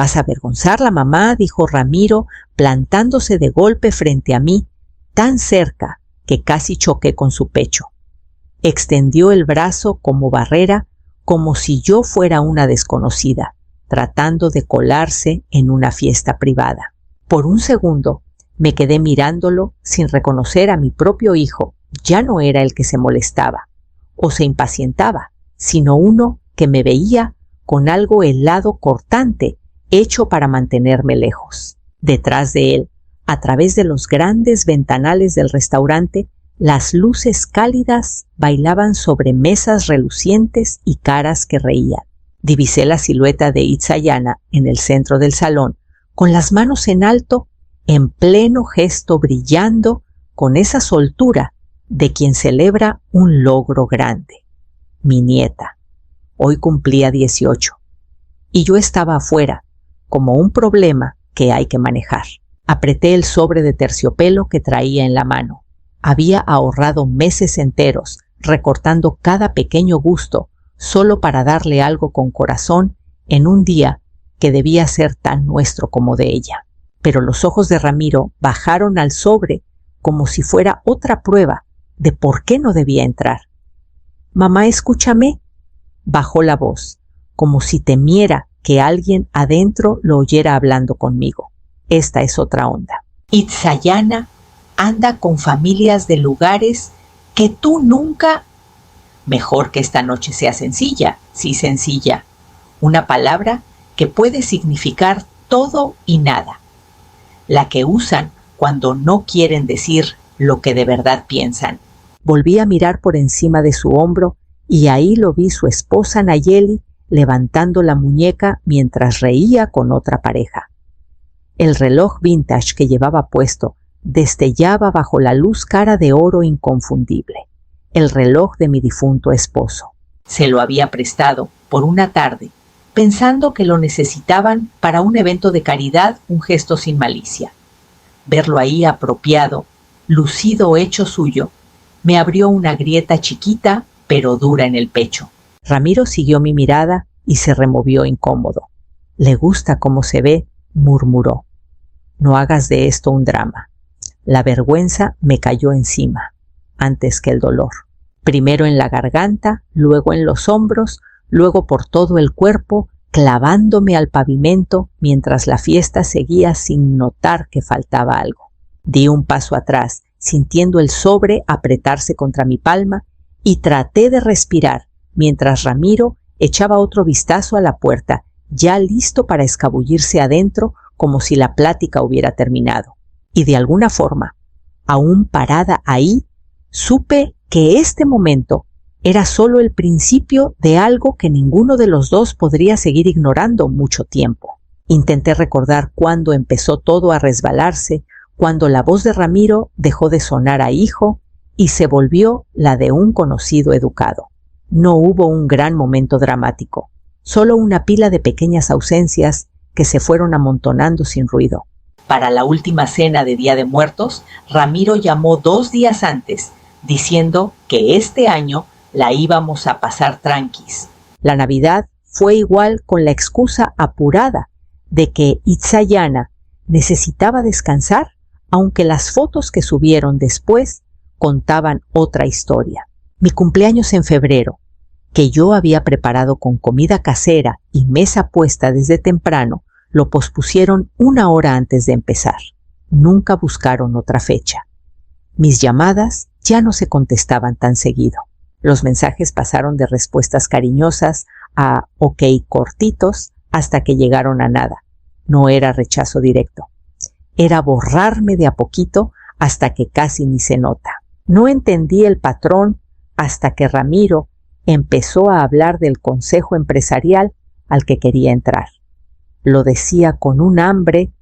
«Vas a avergonzarla, mamá», dijo Ramiro, plantándose de golpe frente a mí, tan cerca que casi choqué con su pecho. Extendió el brazo como barrera, como si yo fuera una desconocida, tratando de colarse en una fiesta privada. Por un segundo me quedé mirándolo sin reconocer a mi propio hijo. Ya no era el que se molestaba o se impacientaba, sino uno que me veía con algo helado cortante hecho para mantenerme lejos. Detrás de él, a través de los grandes ventanales del restaurante, las luces cálidas bailaban sobre mesas relucientes y caras que reían. Divisé la silueta de Itzayana en el centro del salón, con las manos en alto, en pleno gesto, brillando con esa soltura de quien celebra un logro grande. Mi nieta. Hoy cumplía 18. Y yo estaba afuera, como un problema que hay que manejar. Apreté el sobre de terciopelo que traía en la mano. Había ahorrado meses enteros, recortando cada pequeño gusto, solo para darle algo con corazón en un día que debía ser tan nuestro como de ella. Pero los ojos de Ramiro bajaron al sobre como si fuera otra prueba de por qué no debía entrar. «Mamá, escúchame», bajó la voz, como si temiera que alguien adentro lo oyera hablando conmigo. Esta es otra onda. Itzayana anda con familias de lugares que tú nunca... Mejor que esta noche sea sencilla, sí, sencilla. Una palabra que puede significar todo y nada. La que usan cuando no quieren decir lo que de verdad piensan. Volví a mirar por encima de su hombro y ahí lo vi su esposa Nayeli levantando la muñeca mientras reía con otra pareja. El reloj vintage que llevaba puesto destellaba bajo la luz cara de oro inconfundible. El reloj de mi difunto esposo. Se lo había prestado por una tarde, pensando que lo necesitaban para un evento de caridad, un gesto sin malicia. Verlo ahí apropiado, lucido, hecho suyo, me abrió una grieta chiquita pero dura en el pecho. Ramiro siguió mi mirada y se removió incómodo. «Le gusta cómo se ve», murmuró. «No hagas de esto un drama». La vergüenza me cayó encima, antes que el dolor. Primero en la garganta, luego en los hombros, luego por todo el cuerpo, clavándome al pavimento mientras la fiesta seguía sin notar que faltaba algo. Di un paso atrás, sintiendo el sobre apretarse contra mi palma, y traté de respirar mientras Ramiro echaba otro vistazo a la puerta, ya listo para escabullirse adentro como si la plática hubiera terminado. Y de alguna forma, aún parada ahí, supe que este momento era solo el principio de algo que ninguno de los dos podría seguir ignorando mucho tiempo. Intenté recordar cuándo empezó todo a resbalarse, cuando la voz de Ramiro dejó de sonar a hijo y se volvió la de un conocido educado. No hubo un gran momento dramático, solo una pila de pequeñas ausencias que se fueron amontonando sin ruido. Para la última cena de Día de Muertos, Ramiro llamó 2 días antes, diciendo que este año la íbamos a pasar tranquis. La Navidad fue igual, con la excusa apurada de que Itzayana necesitaba descansar, aunque las fotos que subieron después contaban otra historia. Mi cumpleaños en febrero, que yo había preparado con comida casera y mesa puesta desde temprano, lo pospusieron 1 hora antes de empezar. Nunca buscaron otra fecha. Mis llamadas ya no se contestaban tan seguido. Los mensajes pasaron de respuestas cariñosas a ok cortitos hasta que llegaron a nada. No era rechazo directo. Era borrarme de a poquito hasta que casi ni se nota. No entendí el patrón hasta que Ramiro empezó a hablar del consejo empresarial al que quería entrar. Lo decía con un hambre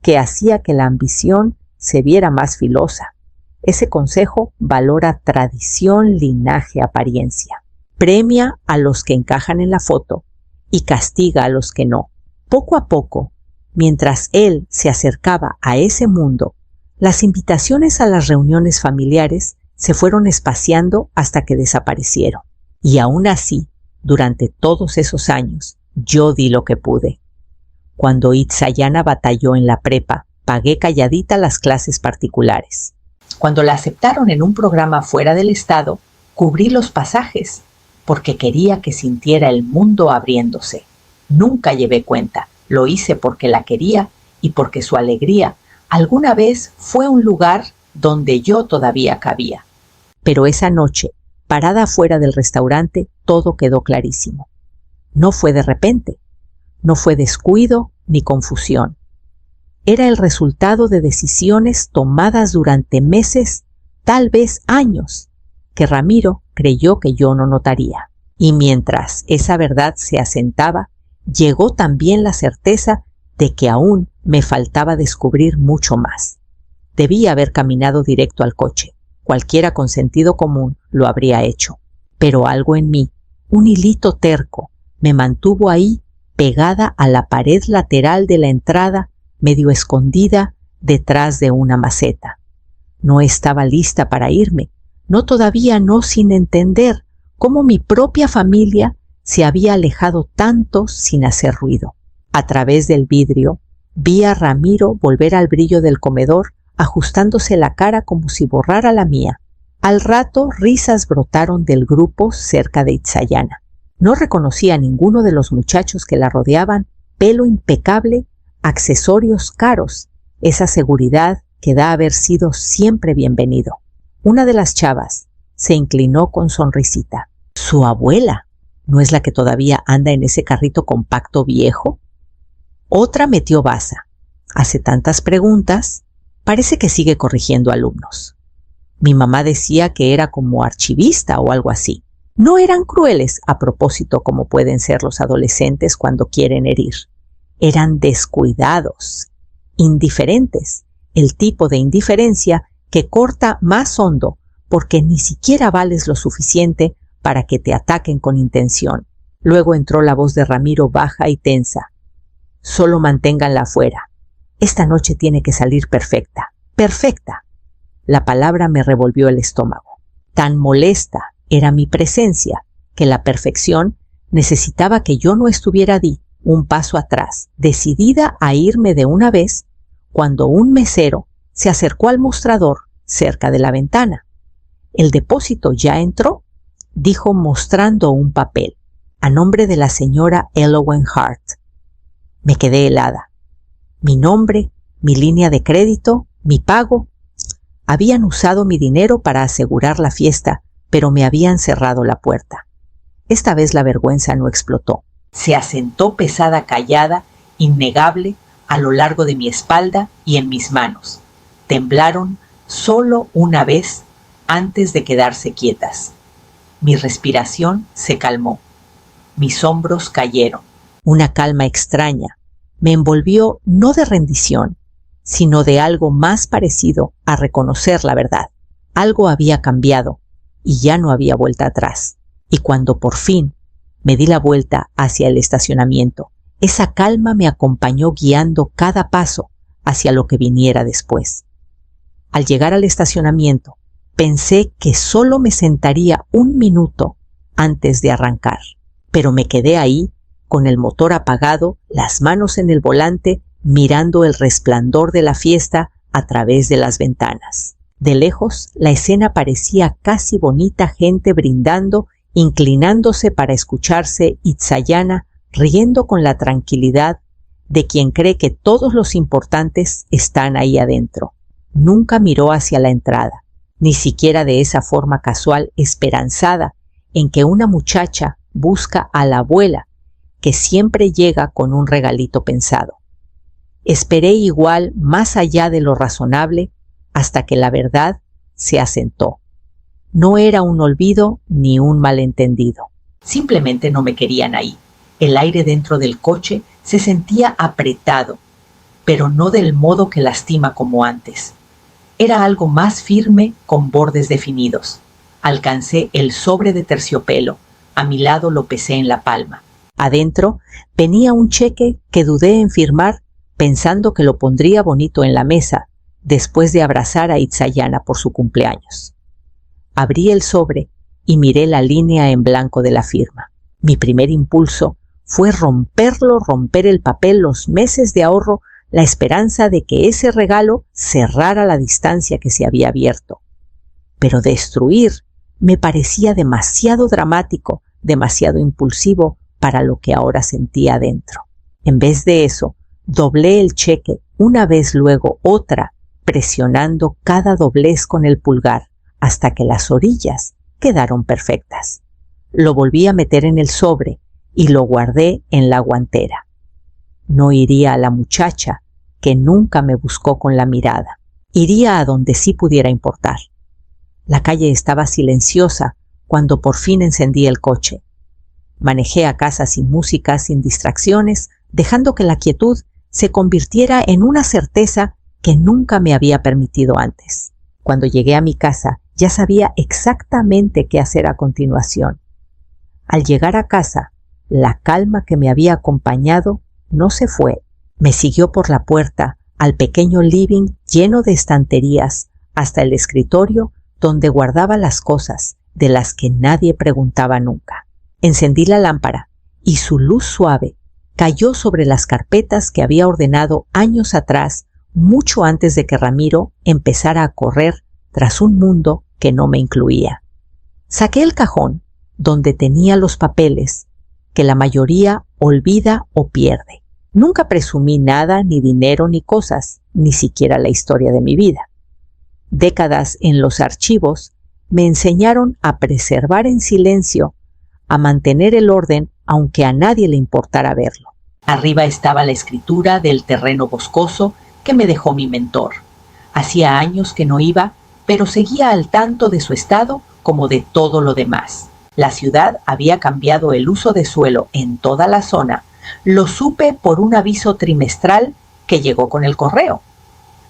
que hacía que la ambición se viera más filosa. Ese consejo valora tradición, linaje, apariencia. Premia a los que encajan en la foto y castiga a los que no. Poco a poco, mientras él se acercaba a ese mundo, las invitaciones a las reuniones familiares se fueron espaciando hasta que desaparecieron. Y aún así, durante todos esos años, yo di lo que pude. Cuando Itzayana batalló en la prepa, pagué calladita las clases particulares. Cuando la aceptaron en un programa fuera del estado, cubrí los pasajes, porque quería que sintiera el mundo abriéndose. Nunca llevé cuenta, lo hice porque la quería y porque su alegría alguna vez fue un lugar donde yo todavía cabía. Pero esa noche, parada afuera del restaurante, todo quedó clarísimo. No fue de repente, no fue descuido ni confusión. Era el resultado de decisiones tomadas durante meses, tal vez años, que Ramiro creyó que yo no notaría. Y mientras esa verdad se asentaba, llegó también la certeza de que aún me faltaba descubrir mucho más. Debía haber caminado directo al coche. Cualquiera con sentido común lo habría hecho. Pero algo en mí, un hilito terco, me mantuvo ahí, pegada a la pared lateral de la entrada, medio escondida detrás de una maceta. No estaba lista para irme, no todavía no sin entender cómo mi propia familia se había alejado tanto sin hacer ruido. A través del vidrio vi a Ramiro volver al brillo del comedor, ajustándose la cara como si borrara la mía. Al rato risas brotaron del grupo cerca de Itzayana. No reconocí a ninguno de los muchachos que la rodeaban, pelo impecable, accesorios caros, esa seguridad que da haber sido siempre bienvenido. Una de las chavas se inclinó con sonrisita. ¿Su abuela no es la que todavía anda en ese carrito compacto viejo? Otra metió baza. Hace tantas preguntas, parece que sigue corrigiendo alumnos. Mi mamá decía que era como archivista o algo así. No eran crueles a propósito como pueden ser los adolescentes cuando quieren herir. Eran descuidados, indiferentes, el tipo de indiferencia que corta más hondo porque ni siquiera vales lo suficiente para que te ataquen con intención. Luego entró la voz de Ramiro baja y tensa. Solo manténganla afuera. Esta noche tiene que salir perfecta. ¡Perfecta! La palabra me revolvió el estómago. Tan molesta era mi presencia que la perfección necesitaba que yo no estuviera allí, un paso atrás, decidida a irme de una vez, cuando un mesero se acercó al mostrador cerca de la ventana. «¿El depósito ya entró?», dijo mostrando un papel, a nombre de la señora Elowen Hart. Me quedé helada. Mi nombre, mi línea de crédito, mi pago. Habían usado mi dinero para asegurar la fiesta, pero me habían cerrado la puerta. Esta vez la vergüenza no explotó. Se asentó pesada, callada, innegable, a lo largo de mi espalda y en mis manos. Temblaron solo una vez antes de quedarse quietas. Mi respiración se calmó. Mis hombros cayeron. Una calma extraña me envolvió no de rendición, sino de algo más parecido a reconocer la verdad. Algo había cambiado y ya no había vuelta atrás. Y cuando por fin me di la vuelta hacia el estacionamiento, esa calma me acompañó guiando cada paso hacia lo que viniera después. Al llegar al estacionamiento, pensé que solo me sentaría un minuto antes de arrancar, pero me quedé ahí con el motor apagado, las manos en el volante, mirando el resplandor de la fiesta a través de las ventanas. De lejos, la escena parecía casi bonita, gente brindando, inclinándose para escucharse Itzayana riendo con la tranquilidad de quien cree que todos los importantes están ahí adentro. Nunca miró hacia la entrada, ni siquiera de esa forma casual, esperanzada en que una muchacha busca a la abuela, que siempre llega con un regalito pensado. Esperé igual más allá de lo razonable hasta que la verdad se asentó. No era un olvido ni un malentendido. Simplemente no me querían ahí. El aire dentro del coche se sentía apretado, pero no del modo que lastima como antes. Era algo más firme con bordes definidos. Alcancé el sobre de terciopelo. A mi lado lo pesé en la palma. Adentro venía un cheque que dudé en firmar pensando que lo pondría bonito en la mesa después de abrazar a Itzayana por su cumpleaños. Abrí el sobre y miré la línea en blanco de la firma. Mi primer impulso fue romper el papel, los meses de ahorro, la esperanza de que ese regalo cerrara la distancia que se había abierto. Pero destruir me parecía demasiado dramático, demasiado impulsivo para lo que ahora sentía adentro. En vez de eso, doblé el cheque una vez, luego otra, presionando cada doblez con el pulgar hasta que las orillas quedaron perfectas. Lo volví a meter en el sobre y lo guardé en la guantera. No iría a la muchacha que nunca me buscó con la mirada. Iría a donde sí pudiera importar. La calle estaba silenciosa cuando por fin encendí el coche. Manejé a casa sin música, sin distracciones, dejando que la quietud se convirtiera en una certeza que nunca me había permitido antes. Cuando llegué a mi casa, ya sabía exactamente qué hacer a continuación. Al llegar a casa, la calma que me había acompañado no se fue. Me siguió por la puerta al pequeño living lleno de estanterías, hasta el escritorio donde guardaba las cosas de las que nadie preguntaba nunca. Encendí la lámpara y su luz suave cayó sobre las carpetas que había ordenado años atrás, mucho antes de que Ramiro empezara a correr tras un mundo que no me incluía. Saqué el cajón donde tenía los papeles que la mayoría olvida o pierde. Nunca presumí nada, ni dinero, ni cosas, ni siquiera la historia de mi vida. Décadas en los archivos me enseñaron a preservar en silencio, a mantener el orden aunque a nadie le importara verlo. Arriba estaba la escritura del terreno boscoso que me dejó mi mentor. Hacía años que no iba, pero seguía al tanto de su estado como de todo lo demás. La ciudad había cambiado el uso de suelo en toda la zona. Lo supe por un aviso trimestral que llegó con el correo.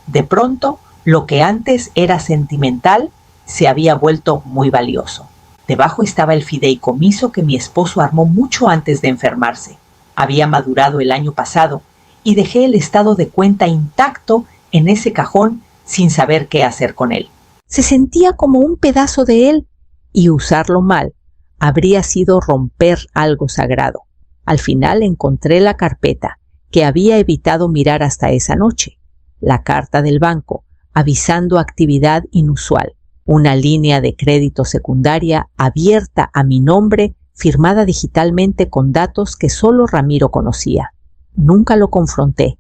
De pronto, lo que antes era sentimental se había vuelto muy valioso. Debajo estaba el fideicomiso que mi esposo armó mucho antes de enfermarse. Había madurado el año pasado y dejé el estado de cuenta intacto en ese cajón sin saber qué hacer con él. Se sentía como un pedazo de él y usarlo mal habría sido romper algo sagrado. Al final encontré la carpeta que había evitado mirar hasta esa noche, la carta del banco avisando actividad inusual, una línea de crédito secundaria abierta a mi nombre, firmada digitalmente con datos que solo Ramiro conocía. Nunca lo confronté.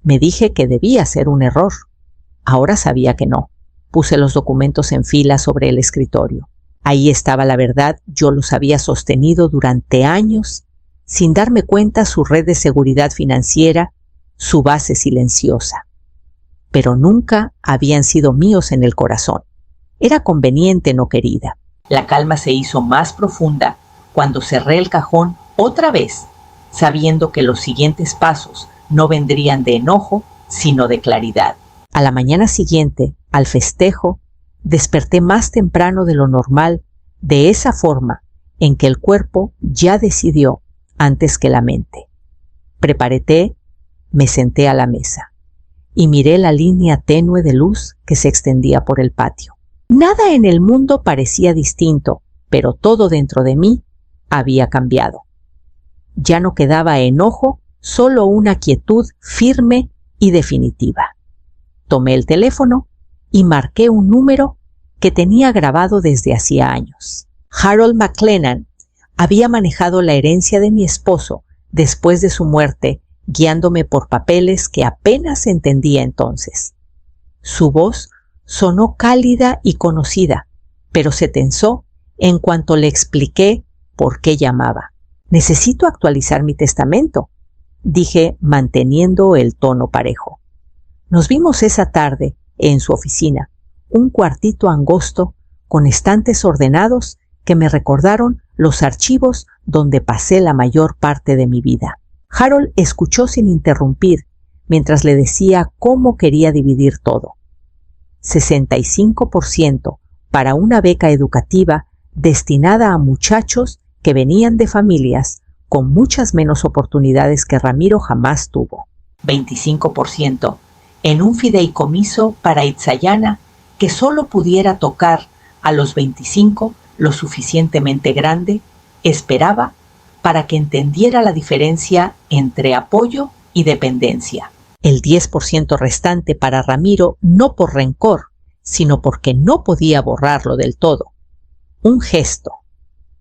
Me dije que debía ser un error. Ahora sabía que no. Puse los documentos en fila sobre el escritorio. Ahí estaba la verdad, yo los había sostenido durante años, sin darme cuenta, su red de seguridad financiera, su base silenciosa. Pero nunca habían sido míos en el corazón. Era conveniente, no querida. La calma se hizo más profunda cuando cerré el cajón otra vez, sabiendo que los siguientes pasos no vendrían de enojo, sino de claridad. A la mañana siguiente, al festejo, desperté más temprano de lo normal, de esa forma en que el cuerpo ya decidió antes que la mente. Preparé té, me senté a la mesa y miré la línea tenue de luz que se extendía por el patio. Nada en el mundo parecía distinto, pero todo dentro de mí había cambiado. Ya no quedaba enojo, solo una quietud firme y definitiva. Tomé el teléfono y marqué un número que tenía grabado desde hacía años. Harold McLennan había manejado la herencia de mi esposo después de su muerte, guiándome por papeles que apenas entendía entonces. Su voz sonó cálida y conocida, pero se tensó en cuanto le expliqué por qué llamaba. Necesito actualizar mi testamento, dije manteniendo el tono parejo. Nos vimos esa tarde en su oficina, un cuartito angosto con estantes ordenados que me recordaron los archivos donde pasé la mayor parte de mi vida. Harold escuchó sin interrumpir mientras le decía cómo quería dividir todo. 65% para una beca educativa destinada a muchachos que venían de familias con muchas menos oportunidades que Ramiro jamás tuvo. 25% en un fideicomiso para Itzayana que solo pudiera tocar a los 25 lo suficientemente grande, esperaba para que entendiera la diferencia entre apoyo y dependencia. El 10% restante para Ramiro no por rencor, sino porque no podía borrarlo del todo. Un gesto,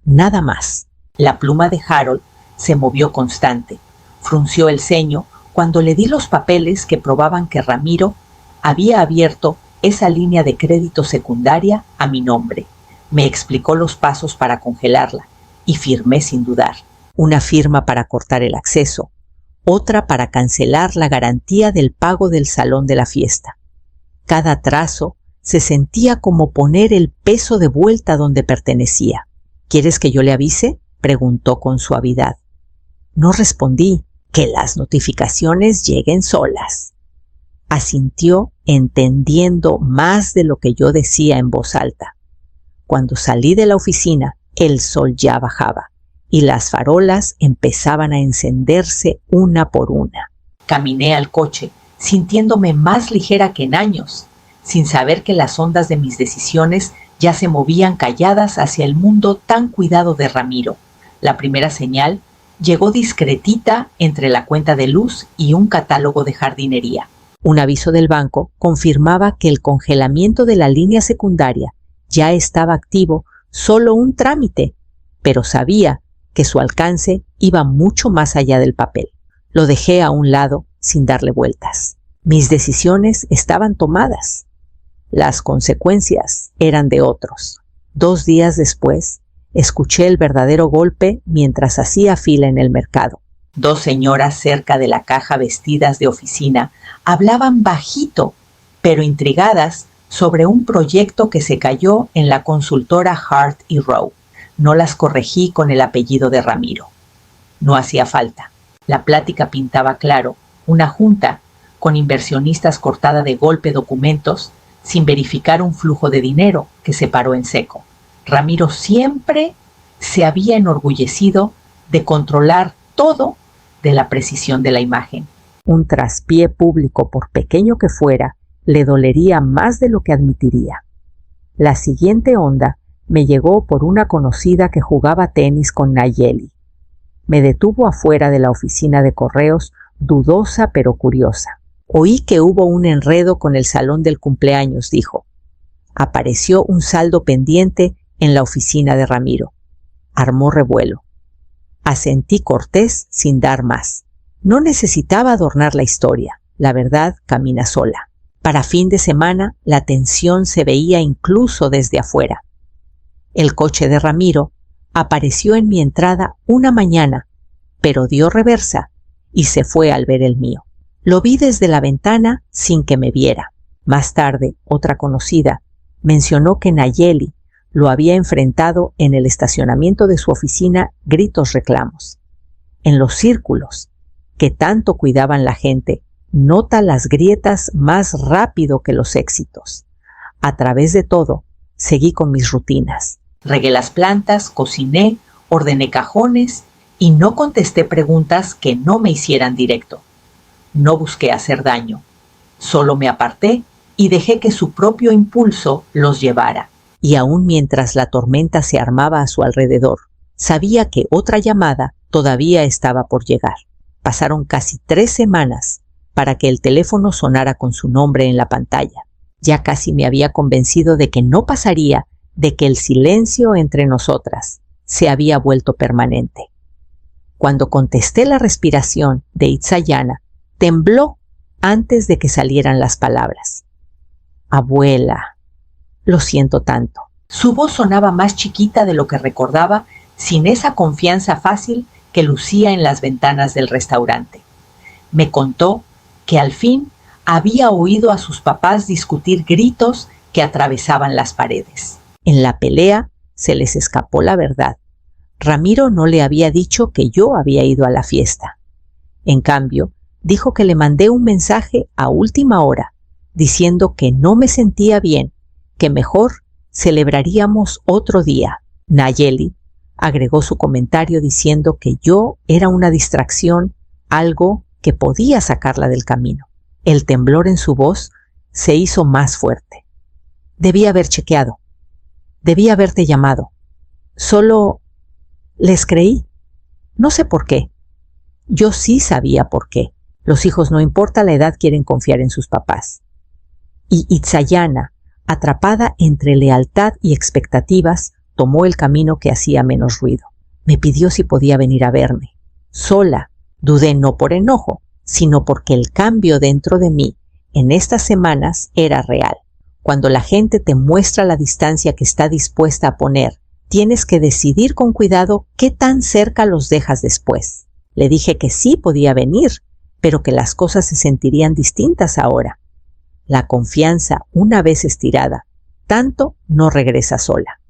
nada más. La pluma de Harold se movió constante. Frunció el ceño cuando le di los papeles que probaban que Ramiro había abierto esa línea de crédito secundaria a mi nombre. Me explicó los pasos para congelarla y firmé sin dudar. Una firma para cortar el acceso, otra para cancelar la garantía del pago del salón de la fiesta. Cada trazo se sentía como poner el peso de vuelta donde pertenecía. ¿Quieres que yo le avise?, preguntó con suavidad. No respondí. Que las notificaciones lleguen solas. Asintió, entendiendo más de lo que yo decía en voz alta. Cuando salí de la oficina, el sol ya bajaba y las farolas empezaban a encenderse una por una. Caminé al coche, sintiéndome más ligera que en años, sin saber que las ondas de mis decisiones ya se movían calladas hacia el mundo tan cuidado de Ramiro. La primera señal llegó discretita entre la cuenta de luz y un catálogo de jardinería. Un aviso del banco confirmaba que el congelamiento de la línea secundaria ya estaba activo, solo un trámite, pero sabía que su alcance iba mucho más allá del papel. Lo dejé a un lado sin darle vueltas. Mis decisiones estaban tomadas. Las consecuencias eran de otros. 2 días después, escuché el verdadero golpe mientras hacía fila en el mercado. 2 señoras cerca de la caja vestidas de oficina hablaban bajito, pero intrigadas sobre un proyecto que se cayó en la consultora Hart y Rowe. No las corregí con el apellido de Ramiro. No hacía falta. La plática pintaba claro, una junta con inversionistas cortada de golpe documentos sin verificar un flujo de dinero que se paró en seco. Ramiro siempre se había enorgullecido de controlar todo de la precisión de la imagen. Un traspié público, por pequeño que fuera, le dolería más de lo que admitiría. La siguiente onda me llegó por una conocida que jugaba tenis con Nayeli. Me detuvo afuera de la oficina de correos, dudosa pero curiosa. Oí que hubo un enredo con el salón del cumpleaños, dijo. Apareció un saldo pendiente en la oficina de Ramiro. Armó revuelo. Asentí cortés sin dar más. No necesitaba adornar la historia. La verdad camina sola. Para fin de semana, la tensión se veía incluso desde afuera. El coche de Ramiro apareció en mi entrada una mañana, pero dio reversa y se fue al ver el mío. Lo vi desde la ventana sin que me viera. Más tarde, otra conocida mencionó que Nayeli lo había enfrentado en el estacionamiento de su oficina gritos reclamos. En los círculos, que tanto cuidaban la gente, nota las grietas más rápido que los éxitos. A través de todo, seguí con mis rutinas. Regué las plantas, cociné, ordené cajones y no contesté preguntas que no me hicieran directo. No busqué hacer daño. Solo me aparté y dejé que su propio impulso los llevara. Y aún mientras la tormenta se armaba a su alrededor, sabía que otra llamada todavía estaba por llegar. Pasaron casi 3 semanas para que el teléfono sonara con su nombre en la pantalla. Ya casi me había convencido de que no pasaría, de que el silencio entre nosotras se había vuelto permanente. Cuando contesté, la respiración de Itzayana tembló antes de que salieran las palabras. Abuela, lo siento tanto. Su voz sonaba más chiquita de lo que recordaba, sin esa confianza fácil que lucía en las ventanas del restaurante. Me contó que al fin había oído a sus papás discutir gritos que atravesaban las paredes. En la pelea se les escapó la verdad. Ramiro no le había dicho que yo había ido a la fiesta. En cambio, dijo que le mandé un mensaje a última hora, diciendo que no me sentía bien, que mejor celebraríamos otro día. Nayeli agregó su comentario diciendo que yo era una distracción, algo que podía sacarla del camino. El temblor en su voz se hizo más fuerte. Debí haber chequeado. Debí haberte llamado. Solo les creí. No sé por qué. Yo sí sabía por qué. Los hijos, no importa la edad, quieren confiar en sus papás. Y Itzayana, atrapada entre lealtad y expectativas, tomó el camino que hacía menos ruido. Me pidió si podía venir a verme. Sola, dudé no por enojo, sino porque el cambio dentro de mí en estas semanas era real. Cuando la gente te muestra la distancia que está dispuesta a poner, tienes que decidir con cuidado qué tan cerca los dejas después. Le dije que sí podía venir, pero que las cosas se sentirían distintas ahora. La confianza, una vez estirada, tanto no regresa sola.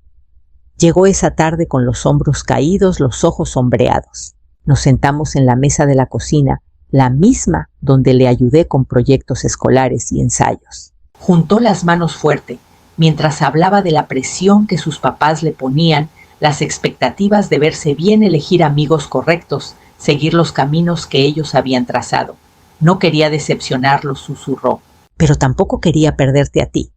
Llegó esa tarde con los hombros caídos, los ojos sombreados. Nos sentamos en la mesa de la cocina, la misma donde le ayudé con proyectos escolares y ensayos. Juntó las manos fuerte, mientras hablaba de la presión que sus papás le ponían, las expectativas de verse bien, elegir amigos correctos, seguir los caminos que ellos habían trazado. No quería decepcionarlos, susurró. Pero tampoco quería perderte a ti.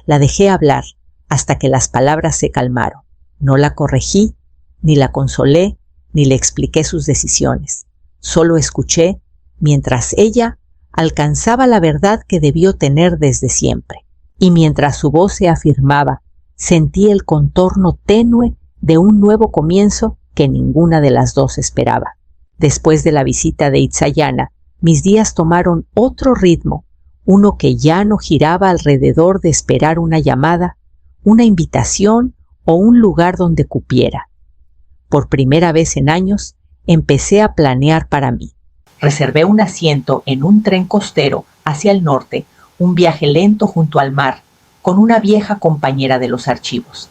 La dejé hablar hasta que las palabras se calmaron. No la corregí, ni la consolé, ni le expliqué sus decisiones. Solo escuché mientras ella alcanzaba la verdad que debió tener desde siempre. Y mientras su voz se afirmaba, sentí el contorno tenue de un nuevo comienzo que ninguna de las dos esperaba. Después de la visita de Itzayana, mis días tomaron otro ritmo, uno que ya no giraba alrededor de esperar una llamada, una invitación o un lugar donde cupiera. Por primera vez en años, empecé a planear para mí. Reservé un asiento en un tren costero hacia el norte, un viaje lento junto al mar, con una vieja compañera de los archivos.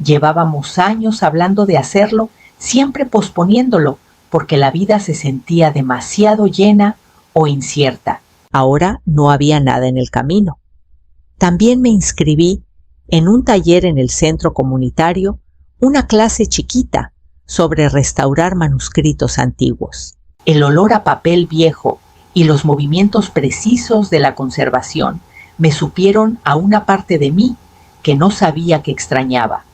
Llevábamos años hablando de hacerlo, siempre posponiéndolo, porque la vida se sentía demasiado llena o incierta. Ahora no había nada en el camino. También me inscribí en un taller en el centro comunitario, una clase chiquita sobre restaurar manuscritos antiguos. El olor a papel viejo y los movimientos precisos de la conservación me supieron a una parte de mí que no sabía que extrañaba.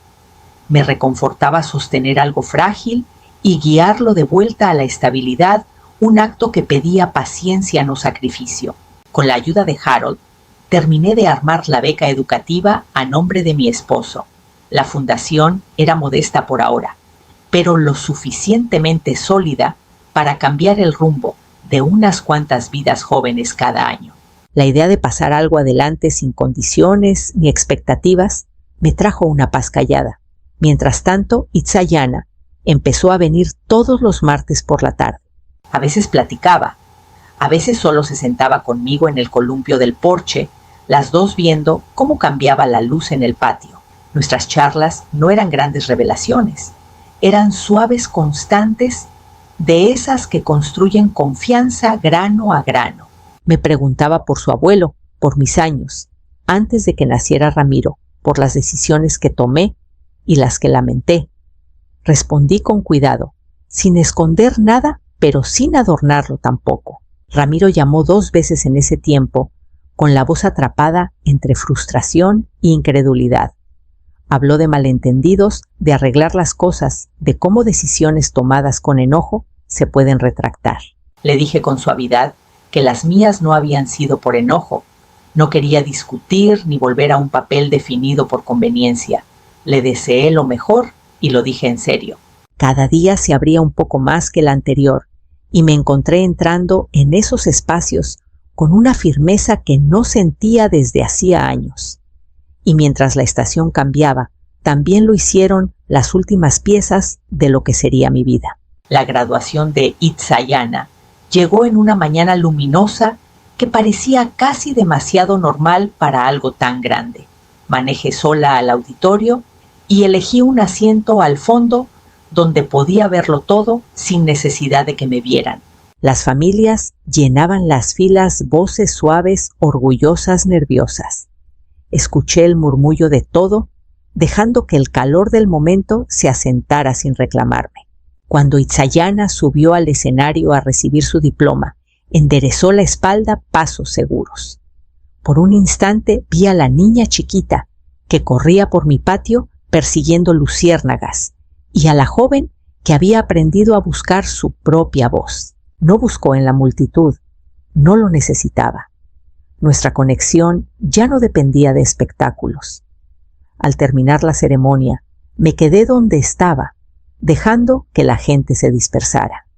Me reconfortaba sostener algo frágil y guiarlo de vuelta a la estabilidad, un acto que pedía paciencia, no sacrificio. Con la ayuda de Harold, terminé de armar la beca educativa a nombre de mi esposo. La fundación era modesta por ahora, pero lo suficientemente sólida para cambiar el rumbo de unas cuantas vidas jóvenes cada año. La idea de pasar algo adelante sin condiciones ni expectativas me trajo una paz callada. Mientras tanto, Itzayana empezó a venir todos los martes por la tarde. A veces platicaba, a veces solo se sentaba conmigo en el columpio del porche, las dos viendo cómo cambiaba la luz en el patio. Nuestras charlas no eran grandes revelaciones, eran suaves constantes, de esas que construyen confianza grano a grano. Me preguntaba por su abuelo, por mis años, antes de que naciera Ramiro, por las decisiones que tomé y las que lamenté. Respondí con cuidado, sin esconder nada, pero sin adornarlo tampoco. Ramiro llamó 2 veces en ese tiempo, con la voz atrapada entre frustración e incredulidad. Habló de malentendidos, de arreglar las cosas, de cómo decisiones tomadas con enojo se pueden retractar. Le dije con suavidad que las mías no habían sido por enojo. No quería discutir ni volver a un papel definido por conveniencia. Le deseé lo mejor y lo dije en serio. Cada día se abría un poco más que el anterior y me encontré entrando en esos espacios con una firmeza que no sentía desde hacía años. Y mientras la estación cambiaba, también lo hicieron las últimas piezas de lo que sería mi vida. La graduación de Itzayana llegó en una mañana luminosa que parecía casi demasiado normal para algo tan grande. Manejé sola al auditorio y elegí un asiento al fondo donde podía verlo todo sin necesidad de que me vieran. Las familias llenaban las filas, voces suaves, orgullosas, nerviosas. Escuché el murmullo de todo, dejando que el calor del momento se asentara sin reclamarme. Cuando Itzayana subió al escenario a recibir su diploma, enderezó la espalda pasos seguros. Por un instante vi a la niña chiquita que corría por mi patio persiguiendo luciérnagas y a la joven que había aprendido a buscar su propia voz. No buscó en la multitud, no lo necesitaba. Nuestra conexión ya no dependía de espectáculos. Al terminar la ceremonia, me quedé donde estaba, dejando que la gente se dispersara.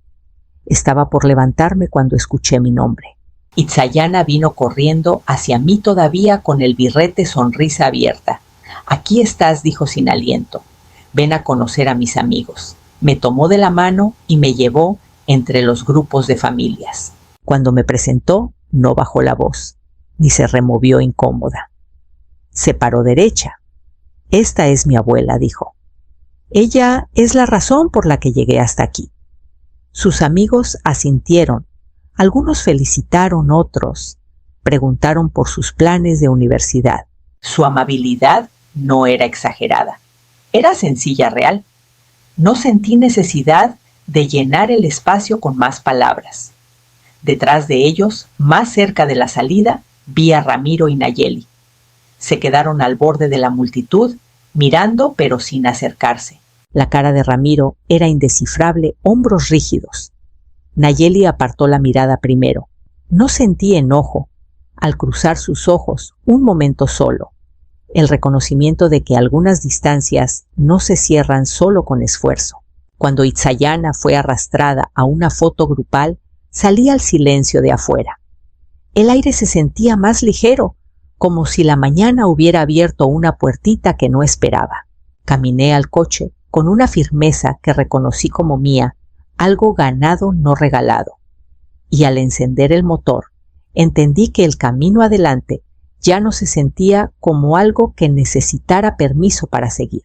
Estaba por levantarme cuando escuché mi nombre. Itzayana vino corriendo hacia mí todavía con el birrete sonrisa abierta. «Aquí estás», dijo sin aliento. «Ven a conocer a mis amigos». Me tomó de la mano y me llevó entre los grupos de familias. Cuando me presentó, no bajó la voz, ni se removió incómoda. Se paró derecha. «Esta es mi abuela», dijo. «Ella es la razón por la que llegué hasta aquí». Sus amigos asintieron. Algunos felicitaron, otros preguntaron por sus planes de universidad. Su amabilidad no era exagerada. Era sencilla, real. No sentí necesidad de llenar el espacio con más palabras. Detrás de ellos, más cerca de la salida, vi a Ramiro y Nayeli. Se quedaron al borde de la multitud, mirando pero sin acercarse. La cara de Ramiro era indescifrable, hombros rígidos. Nayeli apartó la mirada primero. No sentí enojo al cruzar sus ojos un momento solo. El reconocimiento de que algunas distancias no se cierran solo con esfuerzo. Cuando Itzayana fue arrastrada a una foto grupal, salí al silencio de afuera. El aire se sentía más ligero, como si la mañana hubiera abierto una puertita que no esperaba. Caminé al coche con una firmeza que reconocí como mía, algo ganado no regalado. Y al encender el motor, entendí que el camino adelante ya no se sentía como algo que necesitara permiso para seguir.